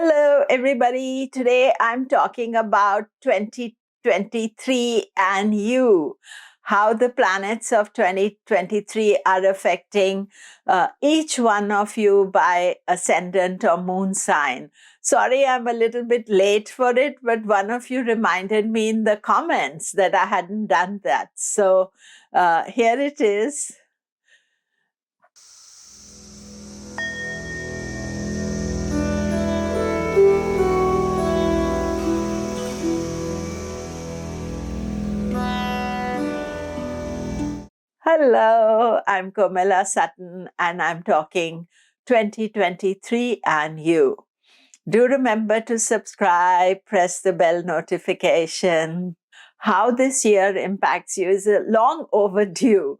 Hello, everybody. Today I'm talking about 2023 and you, how the planets of 2023 are affecting each one of you by ascendant or moon sign. Sorry, I'm a little bit late for it, but one of you reminded me in the comments that I hadn't done that. So here it is. Hello, I'm Komilla Sutton and I'm talking 2023 and you. Do remember to subscribe, press the bell notification. How this year impacts you is long overdue.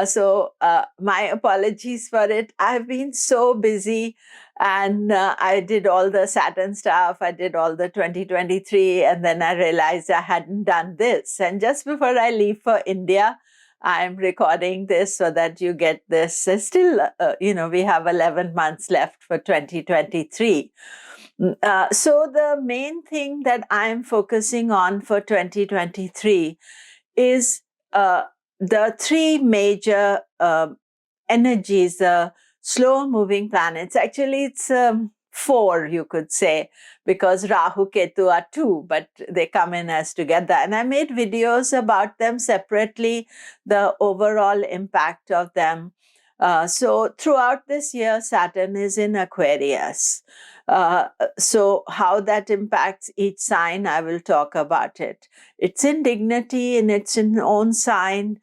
So my apologies for it. I've been so busy and I did all the Saturn stuff. I did all the 2023 and then I realized I hadn't done this. And just before I leave for India, I'm recording this so that you get this. Still, we have 11 months left for 2023. So the main thing that I'm focusing on for 2023 is the three major energies, the slow-moving planets. Actually, it's four, you could say, because Rahu, Ketu are two, but they come in as together. And I made videos about them separately, the overall impact of them. So throughout this year, Saturn is in Aquarius. So how that impacts each sign, I will talk about it. It's in dignity and it's in own sign,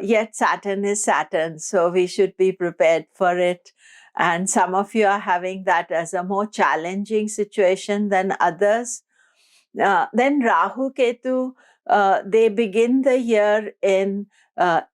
yet Saturn is Saturn, so we should be prepared for it. And some of you are having that as a more challenging situation than others. Then Rahu, Ketu, they begin the year in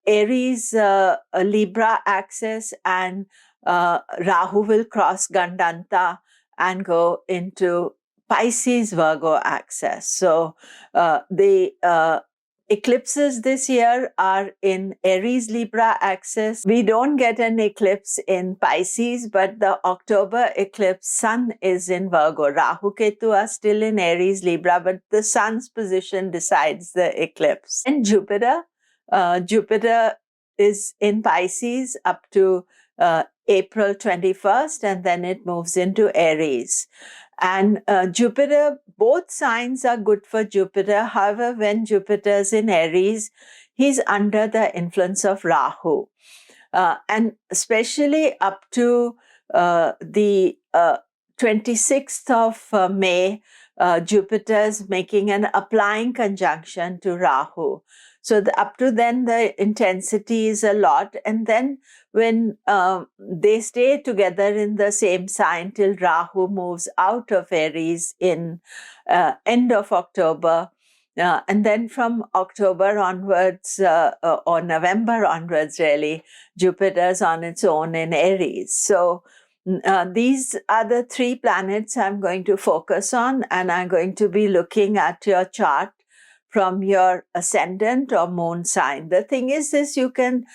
Aries, Libra axis, and Rahu will cross Gandanta and go into Pisces, Virgo axis. So the eclipses this year are in Aries, Libra axis. We don't get an eclipse in Pisces, but the October eclipse, Sun is in Virgo. Rahu, Ketu are still in Aries, Libra, but the Sun's position decides the eclipse. And Jupiter is in Pisces up to April 21st, and then it moves into Aries. And Jupiter, both signs are good for Jupiter. However, when Jupiter is in Aries, he's under the influence of Rahu. And especially up to the 26th of May, Jupiter is making an applying conjunction to Rahu. So up to then, the intensity is a lot. And then when they stay together in the same sign till Rahu moves out of Aries in end of October. And then from October onwards, or November onwards, really, Jupiter's on its own in Aries. So these are the three planets I'm going to focus on, and I'm going to be looking at your chart from your ascendant or moon sign. The thing is this, you can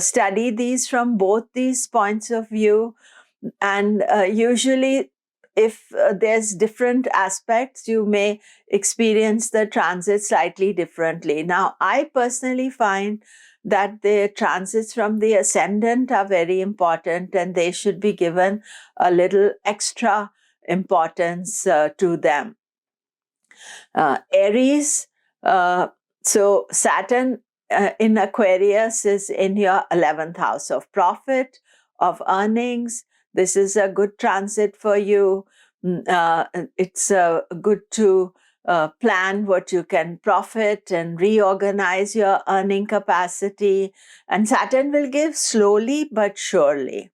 study these from both these points of view. And usually, if there's different aspects, you may experience the transit slightly differently. Now, I personally find that the transits from the ascendant are very important and they should be given a little extra importance to them. Aries, so Saturn in Aquarius is in your 11th house of profit, of earnings. This is a good transit for you. It's good to plan what you can profit and reorganize your earning capacity. And Saturn will give slowly but surely.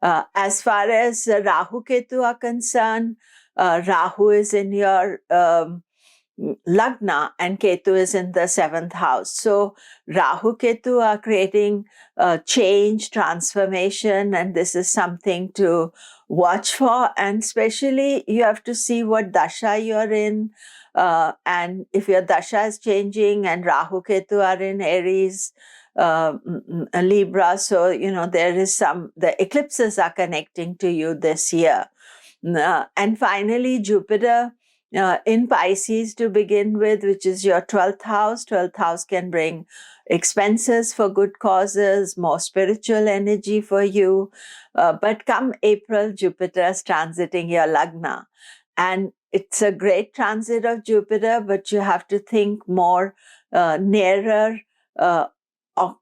As far as Rahu Ketu are concerned, Rahu is in your Lagna and Ketu is in the 7th house. So Rahu Ketu are creating change, transformation, and this is something to watch for. And especially you have to see what dasha you're in. And if your dasha is changing and Rahu Ketu are in Aries, Libra, so there is the eclipses are connecting to you this year. And finally, Jupiter in Pisces to begin with, which is your 12th house. 12th house can bring expenses for good causes, more spiritual energy for you. But come April, Jupiter's transiting your Lagna. And it's a great transit of Jupiter, but you have to think more nearer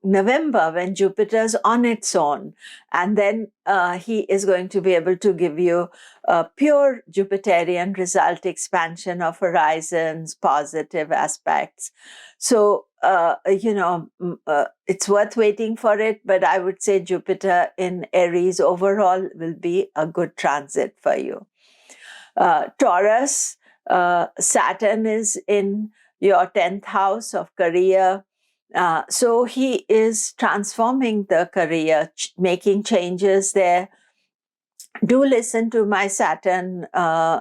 November, when Jupiter's on its own. And then he is going to be able to give you a pure Jupiterian result, expansion of horizons, positive aspects. So, it's worth waiting for it, but I would say Jupiter in Aries overall will be a good transit for you. Taurus, Saturn is in your 10th house of career. So he is transforming the career, making changes there. Do listen to my Saturn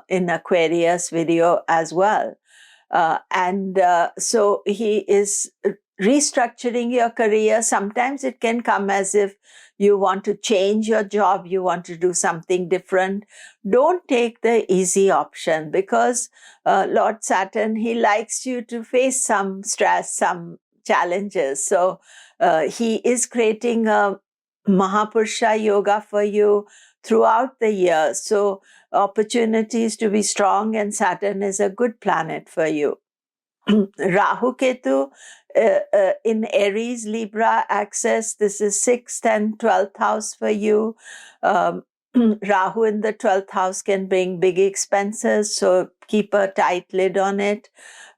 in Aquarius video as well. So he is restructuring your career. Sometimes it can come as if you want to change your job, you want to do something different. Don't take the easy option, because Lord Saturn, he likes you to face some stress, some challenges. So he is creating a Mahapurusha yoga for you throughout the year. So opportunities to be strong, and Saturn is a good planet for you. Rahu Ketu in Aries, Libra axis. This is 6th and 12th house for you. Rahu in the 12th house can bring big expenses, so keep a tight lid on it.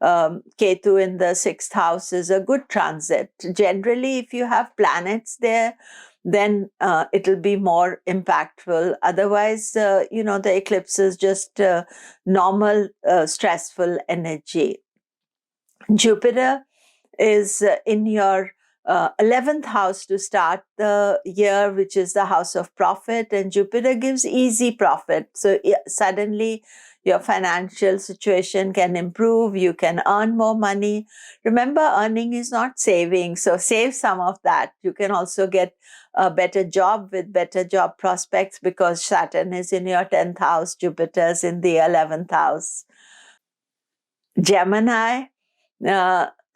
Ketu in the 6th house is a good transit. Generally, if you have planets there, then it'll be more impactful. Otherwise, the eclipse is just normal, stressful energy. Jupiter is in your 11th house to start the year, which is the house of profit, and Jupiter gives easy profit. So suddenly your financial situation can improve, you can earn more money. Remember, earning is not saving, so save some of that. You can also get a better job with better job prospects, because Saturn is in your 10th house, Jupiter's in the 11th house. Gemini,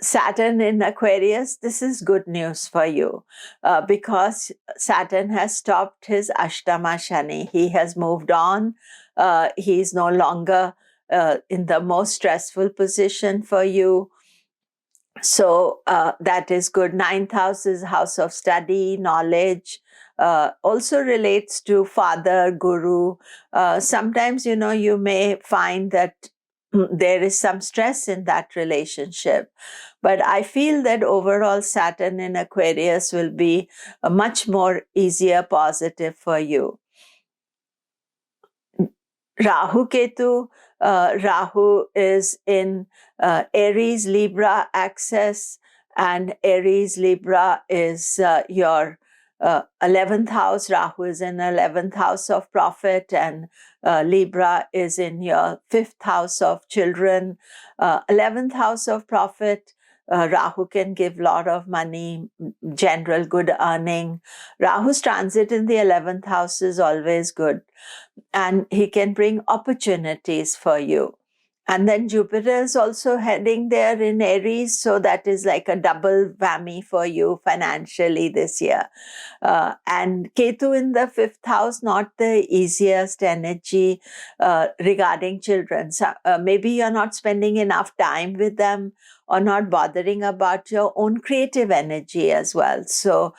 Saturn in Aquarius, this is good news for you because Saturn has stopped his Ashtama Shani. He has moved on. He is no longer in the most stressful position for you. So that is good. 9th house is house of study, knowledge. Also relates to father, guru. Sometimes, you may find that there is some stress in that relationship. But I feel that overall Saturn in Aquarius will be a much more easier positive for you. Rahu Ketu, Rahu is in Aries Libra axis, and Aries Libra is your 11th house. Rahu is in 11th house of profit, and Libra is in your 5th house of children. 11th house of profit, Rahu can give a lot of money, general good earning. Rahu's transit in the 11th house is always good, and he can bring opportunities for you. And then Jupiter is also heading there in Aries, so that is like a double whammy for you financially this year. And Ketu in the 5th house, not the easiest energy regarding children. So, maybe you're not spending enough time with them, or not bothering about your own creative energy as well. So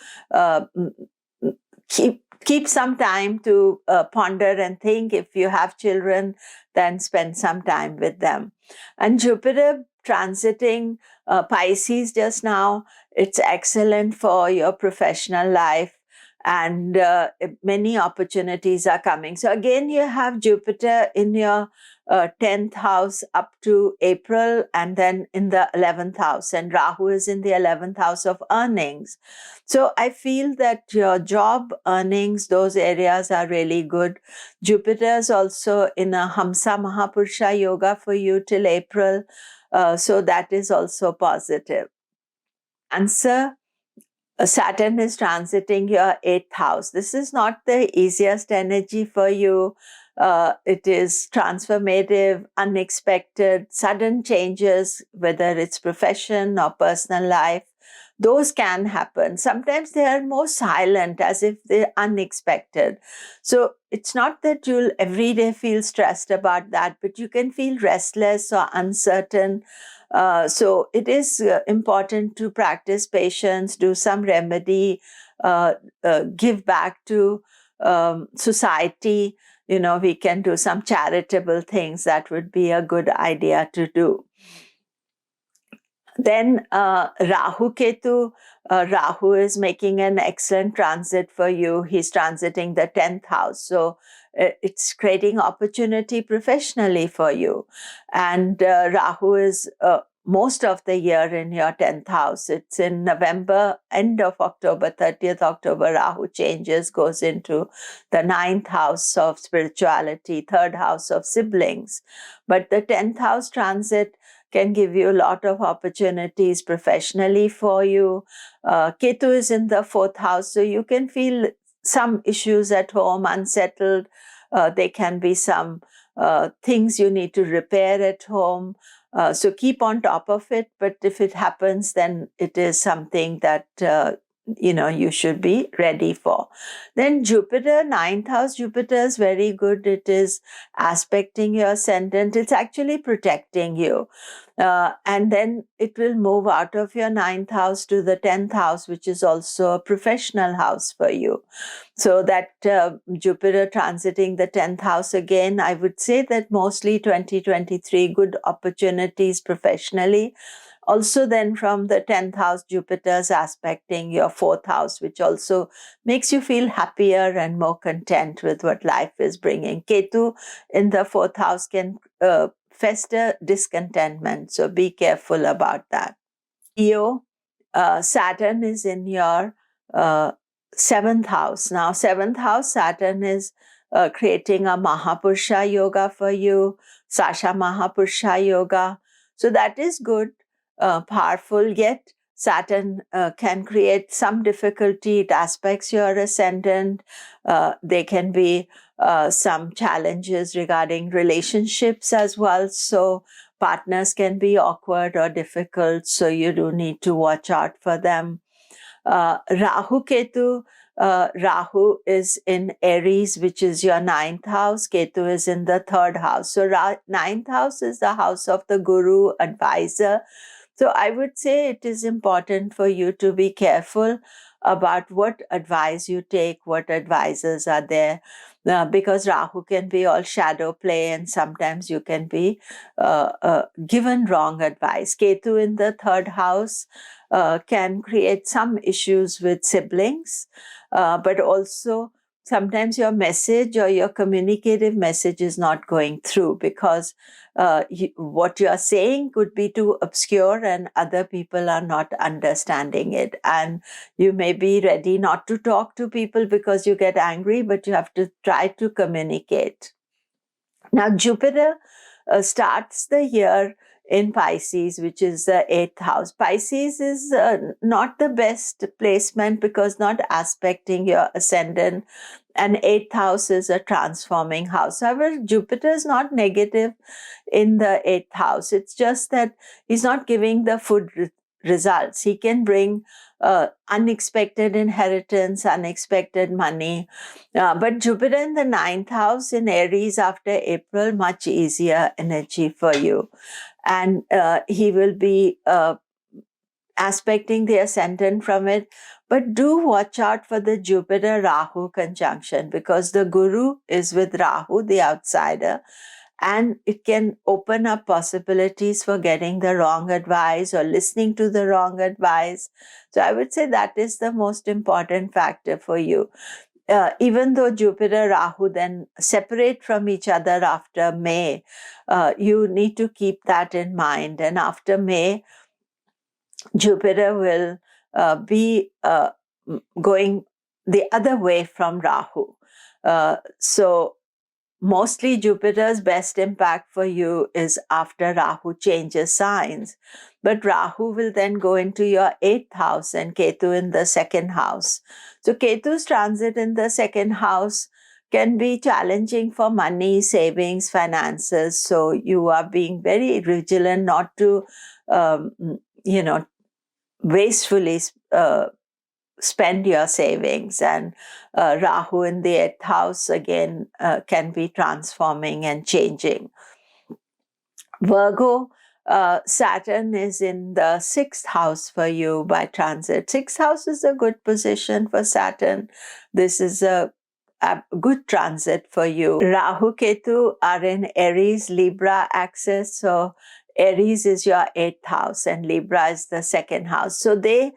keep some time to ponder and think. If you have children, then spend some time with them. And Jupiter transiting Pisces just now, it's excellent for your professional life, and many opportunities are coming. So again, you have Jupiter in your 10th house up to April, and then in the 11th house, and Rahu is in the 11th house of earnings. So I feel that your job, earnings, those areas are really good. Jupiter is also in a Hamsa Mahapurusha yoga for you till April. So that is also positive. Cancer, Saturn is transiting your 8th house. This is not the easiest energy for you. It is transformative, unexpected, sudden changes, whether it's profession or personal life. Those can happen. Sometimes they are more silent, as if they're unexpected. So it's not that you'll every day feel stressed about that, but you can feel restless or uncertain. So it is important to practice patience, do some remedy, give back to society. We can do some charitable things. That would be a good idea to do. Then Rahu Ketu. Rahu is making an excellent transit for you. He's transiting the 10th house. So it's creating opportunity professionally for you. And Rahu is most of the year in your 10th house. It's in November, end of October, 30th October, Rahu changes, goes into the 9th house of spirituality, 3rd house of siblings. But the 10th house transit can give you a lot of opportunities professionally for you. Ketu is in the 4th house, so you can feel some issues at home, unsettled. There can be some things you need to repair at home. So keep on top of it. But if it happens, then it is something that you should be ready for. Then Jupiter, 9th house, Jupiter is very good. It is aspecting your ascendant. It's actually protecting you. And then it will move out of your 9th house to the 10th house, which is also a professional house for you. So that Jupiter transiting the 10th house again, I would say that mostly 2023, good opportunities professionally. Also then from the 10th house, Jupiter's aspecting your 4th house, which also makes you feel happier and more content with what life is bringing. Ketu in the 4th house can fester discontentment, so be careful about that. Leo, Saturn is in your 7th house. Now, 7th house, Saturn is creating a Mahapurusha yoga for you, Sasha Mahapurusha yoga. So that is good, powerful, yet Saturn can create some difficulty. It aspects your ascendant. There can be some challenges regarding relationships as well. So partners can be awkward or difficult. So you do need to watch out for them. Rahu Ketu. Rahu is in Aries, which is your 9th house. Ketu is in the 3rd house. So 9th house is the house of the guru, advisor. So I would say it is important for you to be careful about what advice you take, what advisors are there, because Rahu can be all shadow play and sometimes you can be given wrong advice. Ketu in the 3rd house can create some issues with siblings, but also sometimes your message or your communicative message is not going through because what you're saying could be too obscure and other people are not understanding it. And you may be ready not to talk to people because you get angry, but you have to try to communicate. Now, Jupiter starts the year in Pisces, which is the 8th house. Pisces is not the best placement because not aspecting your ascendant, and 8th house is a transforming house. However, Jupiter is not negative in the 8th house. It's just that he's not giving the food results. He can bring unexpected inheritance, unexpected money. But Jupiter in the 9th house in Aries after April, much easier energy for you. And he will be aspecting the ascendant from it. But do watch out for the Jupiter-Rahu conjunction because the Guru is with Rahu, the outsider, and it can open up possibilities for getting the wrong advice or listening to the wrong advice. So I would say that is the most important factor for you. Even though Jupiter, Rahu then separate from each other after May, you need to keep that in mind. And after May, Jupiter will be going the other way from Rahu. So mostly Jupiter's best impact for you is after Rahu changes signs. But Rahu will then go into your 8th house and Ketu in the 2nd house. So Ketu's transit in the 2nd house can be challenging for money, savings, finances. So you are being very vigilant not to, wastefully spend your savings. And Rahu in the 8th house again can be transforming and changing. Virgo, Saturn is in the 6th house for you by transit. 6th house is a good position for Saturn. This is a good transit for you. Rahu, Ketu are in Aries, Libra axis. So Aries is your 8th house and Libra is the 2nd house. So they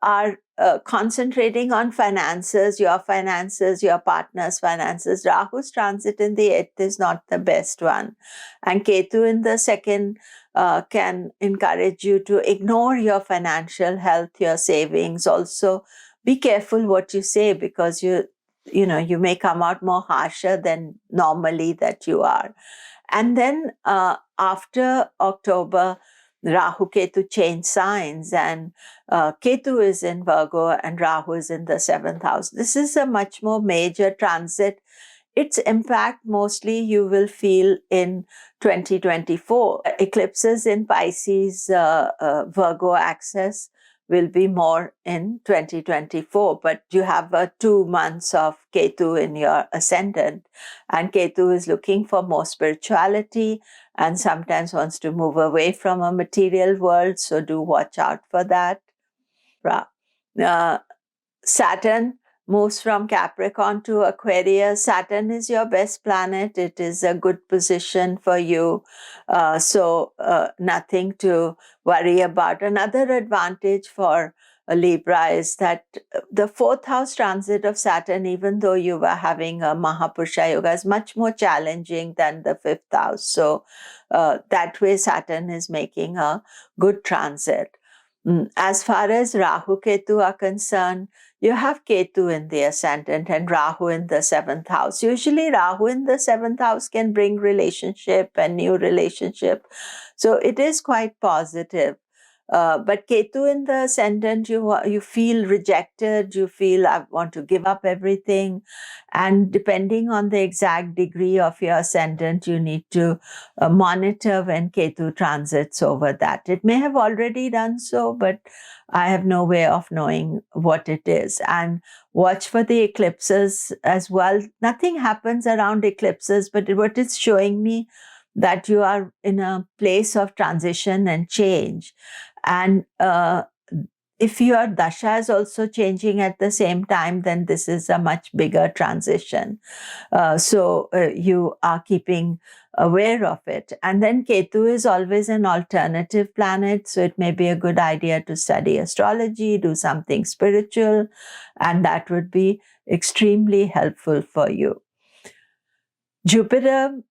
are concentrating on finances, your partner's finances. Rahu's transit in the 8th is not the best one. And Ketu in the 2nd can encourage you to ignore your financial health, your savings. Also, be careful what you say, because you may come out more harsher than normally that you are. And then after October, Rahu Ketu change signs, and Ketu is in Virgo and Rahu is in the 7th house. This is a much more major transit. Its impact mostly you will feel in 2024. Eclipses in Pisces, Virgo axis will be more in 2024, but you have 2 months of Ketu in your ascendant, and Ketu is looking for more spirituality and sometimes wants to move away from a material world, so do watch out for that. Saturn moves from Capricorn to Aquarius. Saturn is your best planet. It is a good position for you. So nothing to worry about. Another advantage for Libra is that the 4th house transit of Saturn, even though you were having a Mahapurusha Yoga, is much more challenging than the 5th house. So that way Saturn is making a good transit. As far as Rahu Ketu are concerned, you have Ketu in the ascendant and Rahu in the 7th house. Usually Rahu in the 7th house can bring relationship and new relationship. So it is quite positive. But Ketu in the ascendant, you feel rejected, you feel I want to give up everything. And depending on the exact degree of your ascendant, you need to monitor when Ketu transits over that. It may have already done so, but I have no way of knowing what it is. And watch for the eclipses as well. Nothing happens around eclipses, but what it's showing me that you are in a place of transition and change. And if your dasha is also changing at the same time, then this is a much bigger transition. So you are keeping aware of it. And then Ketu is always an alternative planet, so it may be a good idea to study astrology, do something spiritual, and that would be extremely helpful for you. Jupiter,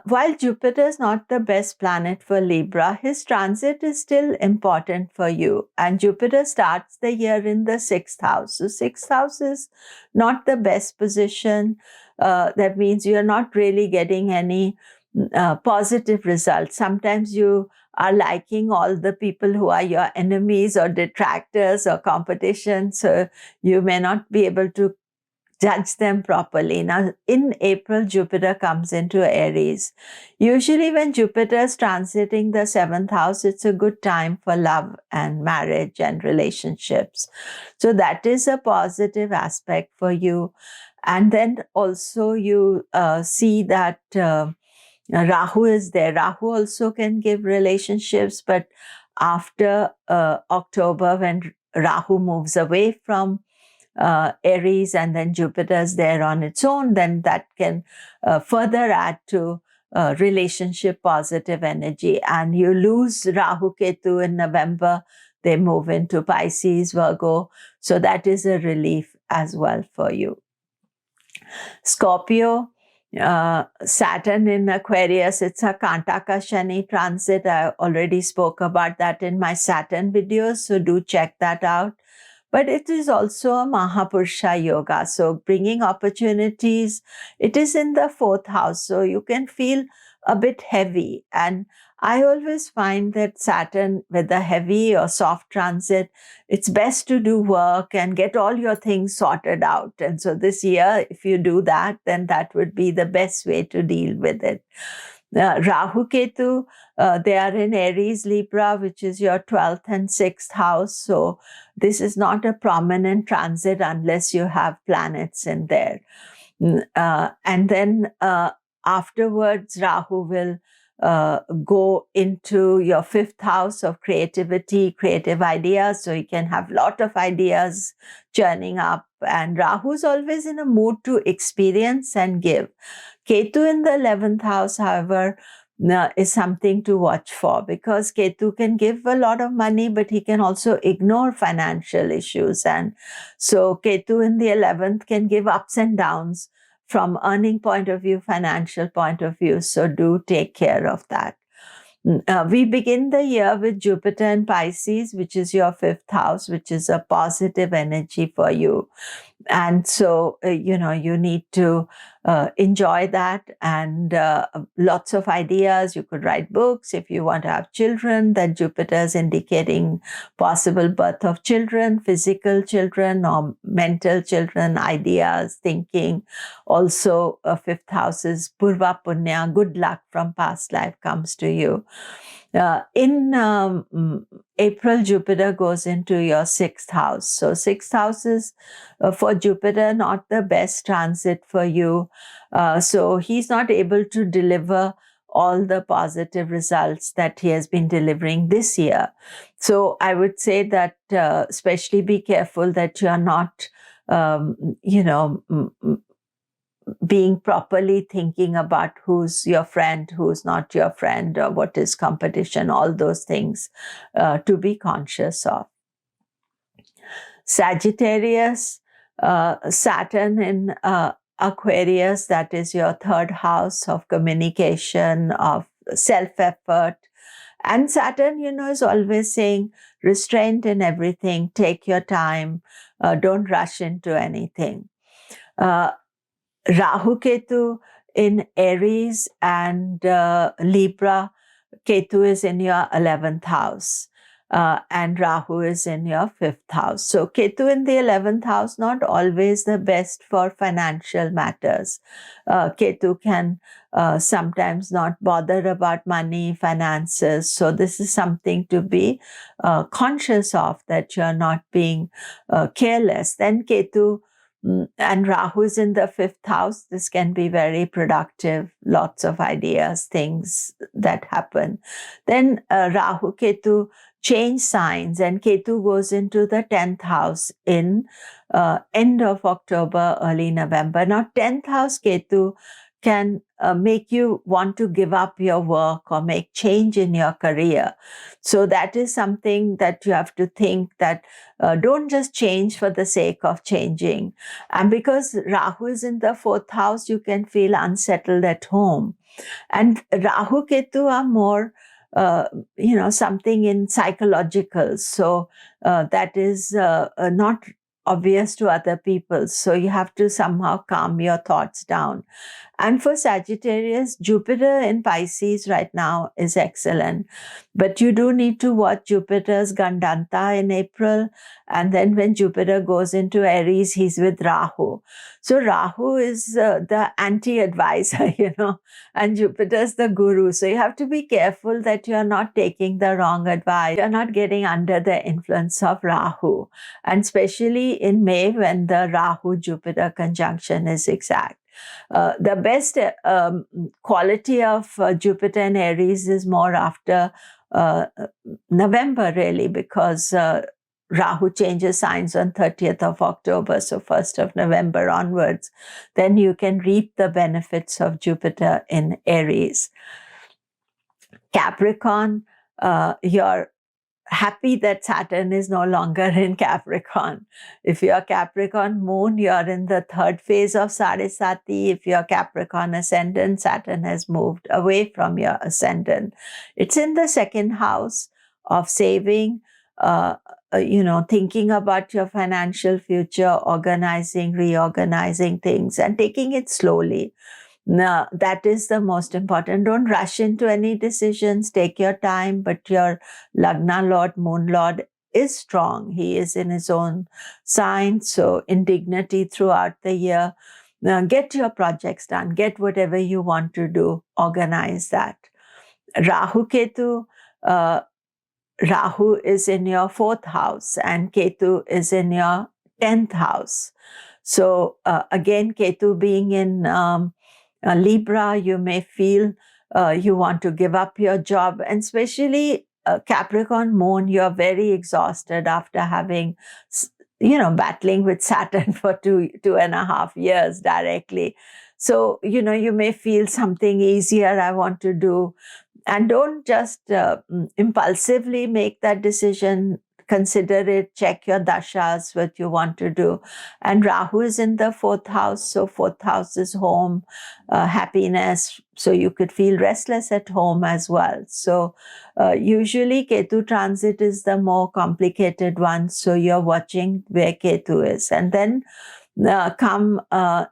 while Jupiter is not the best planet for Libra, his transit is still important for you. And Jupiter starts the year in the 6th house. So 6th house is not the best position. That means you're not really getting any positive results. Sometimes you are liking all the people who are your enemies or detractors or competition. So you may not be able to judge them properly. Now, in April, Jupiter comes into Aries. Usually when Jupiter is transiting the 7th house, it's a good time for love and marriage and relationships. So that is a positive aspect for you. And then also you see that Rahu is there. Rahu also can give relationships, but after October, when Rahu moves away from Aries and then Jupiter's there on its own, then that can further add to relationship positive energy. And you lose Rahu Ketu in November, they move into Pisces, Virgo. So that is a relief as well for you. Scorpio, Saturn in Aquarius, it's a Kantaka Shani transit. I already spoke about that in my Saturn videos, so do check that out. But it is also a Mahapurusha Yoga, so bringing opportunities. It is in the 4th house, so you can feel a bit heavy. And I always find that Saturn with a heavy or soft transit, it's best to do work and get all your things sorted out. And so this year, if you do that, then that would be the best way to deal with it. Rahu Ketu, they are in Aries, Libra, which is your 12th and 6th house. So this is not a prominent transit unless you have planets in there. And then afterwards, Rahu will go into your 5th house of creativity, creative ideas. So you can have a lot of ideas churning up. And Rahu is always in a mood to experience and give. Ketu in the 11th house, however, is something to watch for, because Ketu can give a lot of money, but he can also ignore financial issues. And so Ketu in the 11th can give ups and downs from earning point of view, financial point of view. So do take care of that. We begin the year with Jupiter in Pisces, which is your 5th house, which is a positive energy for you. And so, you need to enjoy that, and lots of ideas. You could write books. If you want to have children, then Jupiter is indicating possible birth of children, physical children or mental children, ideas, thinking. Also, 5th house is Purva Punya, good luck from past life comes to you. In April, Jupiter goes into your 6th house. So 6th house is for Jupiter not the best transit for you. So he's not able to deliver all the positive results that he has been delivering this year. So I would say that especially be careful that you are not, being properly thinking about who's your friend, who's not your friend, or what is competition, all those things to be conscious of. Sagittarius, Saturn in Aquarius, that is your 3rd house of communication, of self-effort. And Saturn, is always saying restraint in everything, take your time, don't rush into anything. Rahu Ketu in Aries and Libra. Ketu is in your 11th house and Rahu is in your 5th house. So Ketu in the 11th house, not always the best for financial matters. Ketu can sometimes not bother about money, finances. So this is something to be conscious of, that you're not being careless. Then Ketu and Rahu is in the 5th house. This can be very productive, lots of ideas, things that happen. Then Rahu, Ketu change signs, and Ketu goes into the 10th house in end of October, early November. Now, 10th house Ketu can make you want to give up your work or make change in your career. So that is something that you have to think, that don't just change for the sake of changing. And because Rahu is in the 4th house, you can feel unsettled at home. And Rahu Ketu are more, something in psychological. So that is not obvious to other people. So you have to somehow calm your thoughts down. And for Sagittarius, Jupiter in Pisces right now is excellent. But you do need to watch Jupiter's Gandanta in April. And then when Jupiter goes into Aries, he's with Rahu. So Rahu is the anti-advisor, and Jupiter's the guru. So you have to be careful that you're not taking the wrong advice. You're not getting under the influence of Rahu. And especially in May, when the Rahu-Jupiter conjunction is exact. The best quality of Jupiter and Aries is more after November, really, because Rahu changes signs on 30th of October, so 1st of November onwards. Then you can reap the benefits of Jupiter in Aries. Capricorn, you're happy that Saturn is no longer in Capricorn. If you're Capricorn moon, you're in the 3rd phase of Saraswati. If you're Capricorn ascendant, Saturn has moved away from your ascendant. It's in the 2nd house of saving, thinking about your financial future, organizing, reorganizing things, and taking it slowly. Now, that is the most important. Don't rush into any decisions. Take your time, but your Lagna Lord, Moon Lord is strong. He is in his own sign, so in dignity throughout the year. Now, get your projects done. Get whatever you want to do. Organize that. Rahu Ketu, Rahu is in your 4th house and Ketu is in your 10th house. So again, Ketu being in Libra, you may feel you want to give up your job, and especially Capricorn Moon, you're very exhausted after having, battling with Saturn for 2.5 years directly. So, you may feel something easier I want to do. And don't just impulsively make that decision. Consider it, check your dashas, what you want to do. And Rahu is in the 4th house. So 4th house is home, happiness. So you could feel restless at home as well. So usually Ketu transit is the more complicated one. So you're watching where Ketu is. And then come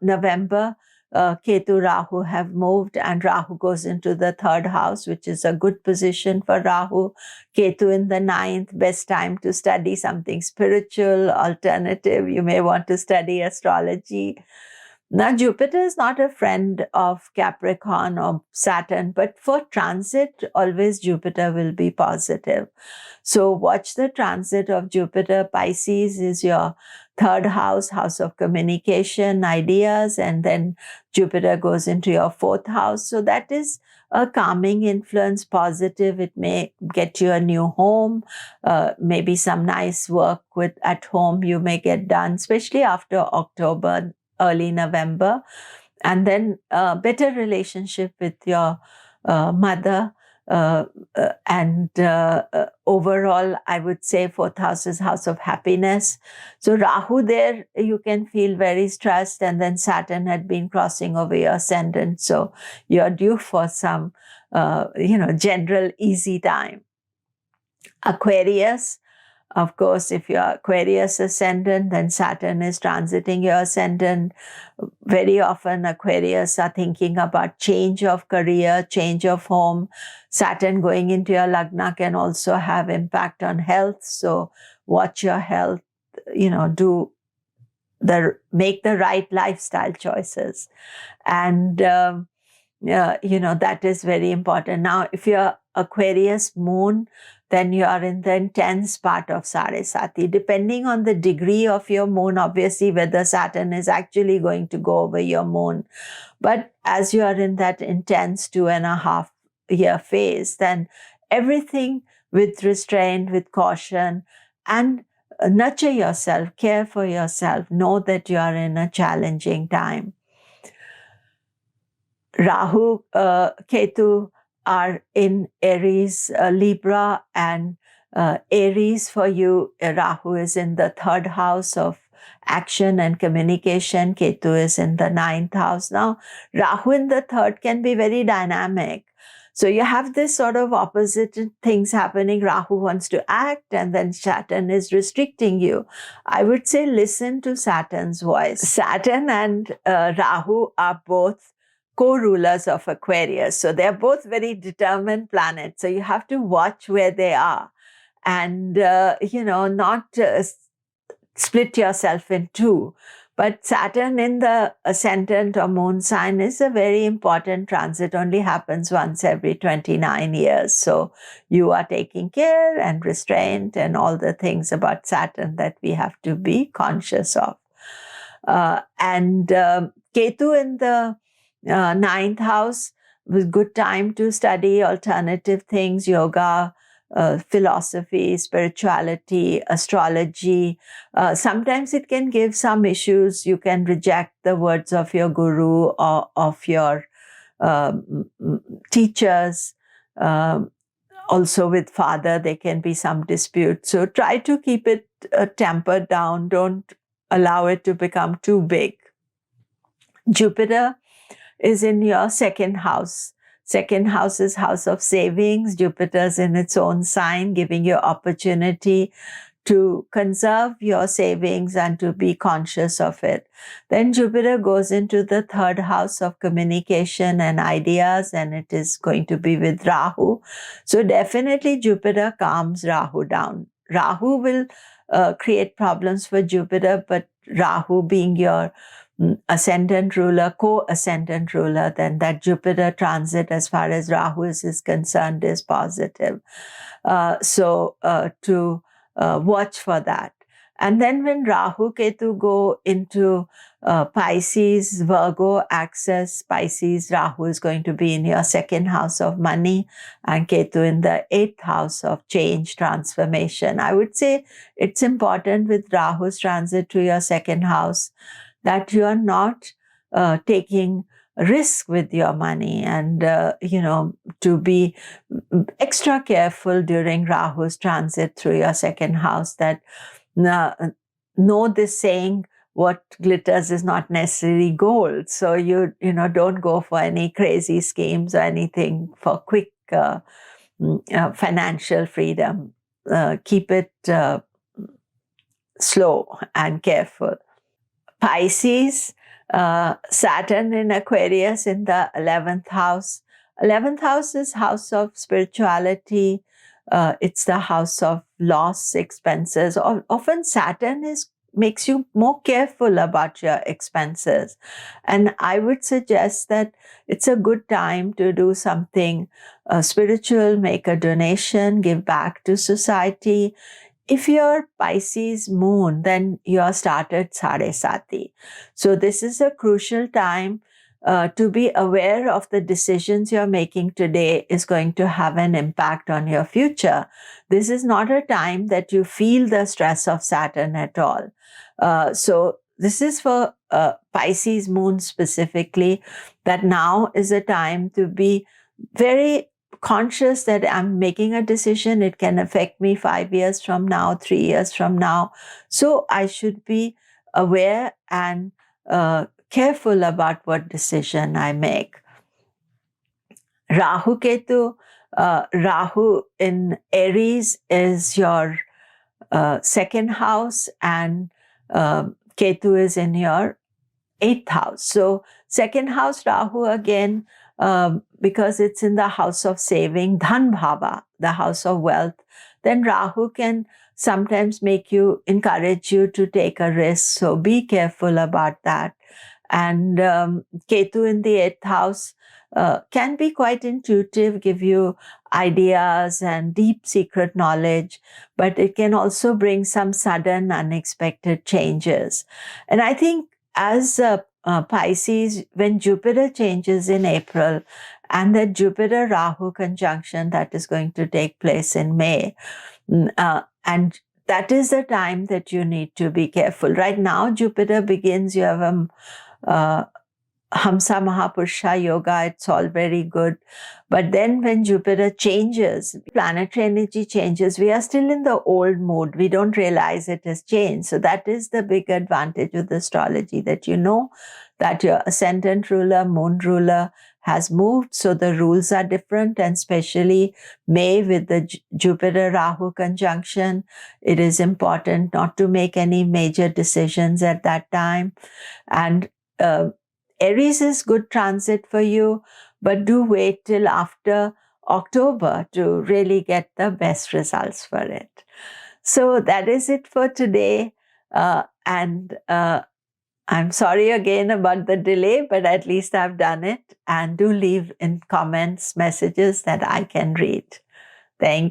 November, Ketu, Rahu have moved and Rahu goes into the 3rd house, which is a good position for Rahu. Ketu in the 9th, best time to study something spiritual, alternative. You may want to study astrology. Now, Jupiter is not a friend of Capricorn or Saturn, but for transit, always Jupiter will be positive. So watch the transit of Jupiter. Pisces is your 3rd house, house of communication, ideas, and then Jupiter goes into your 4th house. So that is a calming influence, positive. It may get you a new home, maybe some nice work at home you may get done, especially after October, early November. And then better relationship with your mother. And overall, I would say 4th house is house of happiness. So Rahu there, you can feel very stressed, and then Saturn had been crossing over your ascendant. So you're due for some, general easy time. Aquarius, of course, if you're Aquarius ascendant, then Saturn is transiting your ascendant. Very often Aquarius are thinking about change of career, change of home. Saturn going into your Lagna can also have impact on health. So watch your health, make the right lifestyle choices. And, that is very important. Now, if you're Aquarius Moon, then you are in the intense part of Sarasati. Depending on the degree of your moon, obviously whether Saturn is actually going to go over your moon. But as you are in that intense 2.5 year phase, then everything with restraint, with caution, and nurture yourself, care for yourself, know that you are in a challenging time. Rahu, Ketu are in Aries, Libra, and Aries for you, Rahu is in the 3rd house of action and communication. Ketu is in the 9th house. Now, Rahu in the 3rd can be very dynamic. So you have this sort of opposite things happening. Rahu wants to act, and then Saturn is restricting you. I would say listen to Saturn's voice. Saturn and Rahu are both co-rulers of Aquarius. So they're both very determined planets. So you have to watch where they are and, not split yourself in two. But Saturn in the ascendant or moon sign is a very important transit, only happens once every 29 years. So you are taking care and restraint and all the things about Saturn that we have to be conscious of. And Ketu in the 9th house was good time to study alternative things, yoga, philosophy, spirituality, astrology. Sometimes it can give some issues. You can reject the words of your guru or of your teachers. Also with father, there can be some dispute. So try to keep it tempered down. Don't allow it to become too big. Jupiter is in your 2nd house. 2nd house is house of savings. Jupiter's in its own sign, giving you opportunity to conserve your savings and to be conscious of it. Then Jupiter goes into the third house of communication and ideas, and it is going to be with Rahu. So definitely Jupiter calms Rahu down. Rahu will create problems for Jupiter, but Rahu being your ascendant ruler, co-ascendant ruler, then that Jupiter transit as far as Rahu is concerned is positive. So to watch for that. And then when Rahu, Ketu go into Pisces, Virgo axis, Pisces, Rahu is going to be in your second house of money and Ketu in the 8th house of change, transformation. I would say it's important with Rahu's transit to your second house that you are not taking risk with your money and, to be extra careful during Rahu's transit through your second house, that know this saying, what glitters is not necessarily gold. So you don't go for any crazy schemes or anything for quick financial freedom. Keep it slow and careful. Pisces, Saturn in Aquarius in the 11th house. 11th house is house of spirituality. It's the house of loss, expenses. Often Saturn makes you more careful about your expenses. And I would suggest that it's a good time to do something spiritual, make a donation, give back to society. If you're Pisces moon, then you're started Sade Sati. So this is a crucial time to be aware of the decisions you're making today is going to have an impact on your future. This is not a time that you feel the stress of Saturn at all. So this is for Pisces moon specifically, that now is a time to be very conscious that I'm making a decision. It can affect me 5 years from now, 3 years from now. So I should be aware and careful about what decision I make. Rahu Ketu, Rahu in Aries is your second house, and Ketu is in your 8th house. So second house Rahu again, because it's in the house of saving, Dhan Bhava, the house of wealth, then Rahu can sometimes encourage you to take a risk. So be careful about that. And Ketu in the 8th house can be quite intuitive, give you ideas and deep secret knowledge, but it can also bring some sudden unexpected changes. And I think as Pisces, when Jupiter changes in April and the Jupiter-Rahu conjunction that is going to take place in May, and that is the time that you need to be careful. Right now, Jupiter begins, you have Hamsa Mahapurusha Yoga, it's all very good. But then when Jupiter changes, planetary energy changes, we are still in the old mood. We don't realize it has changed. So that is the big advantage with astrology, that you know that your ascendant ruler, moon ruler has moved. So the rules are different, and especially May with the Jupiter-Rahu conjunction, it is important not to make any major decisions at that time. And Aries is good transit for you, but do wait till after October to really get the best results for it. So that is it for today. And I'm sorry again about the delay, but at least I've done it. And do leave in comments messages that I can read. Thank you.